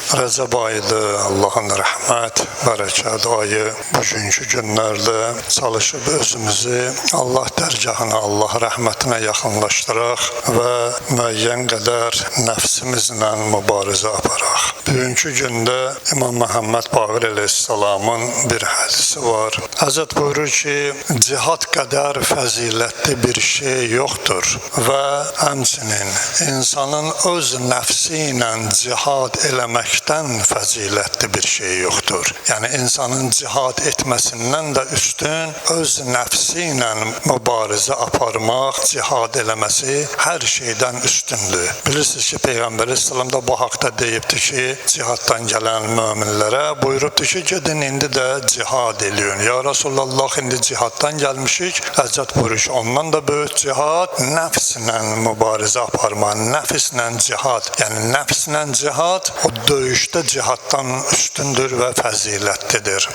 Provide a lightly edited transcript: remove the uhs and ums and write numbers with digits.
Rəcəb ayıdır, Allahın rəhmət, bərəkət ayı. Bugünkü günlərdə çalışıb özümüzü Allah dərgahına, Allah rəhmətinə yaxınlaşdıraq və müəyyən qədər nəfsimizlə mübarizə aparaq. Bugünkü gündə İmam Məhəmməd Baqir əleyhissalamın bir hədisi var. Həzrət buyurur ki, cihad qədər fəzilətli bir şey yoxdur və həmçinin insanın öz nəfsi ilə cihad eləməkdən fəzilətli bir şey yoxdur. Yəni insanın cihad etməsindən də üstün öz nəfsi ilə mübarizə aparmaq, cihad eləməsi hər şeydən üstündür. Bilirsiniz ki, Peyğəmbər əleyhissalam da bu haqda deyibdir ki, cihaddan gələn möminlərə buyurubdur ki, gedin indi də cihad eləyin. Ya Rasulallah, indi cihaddan gəlmişik. Həzrət buyurur ki, ondan da böyük cihad nəfslə mübarizə aparmaq, nəfslə cihad. Yəni nəfslə cihad o döyüşdə cihaddan üstündür və fəzilətlidir.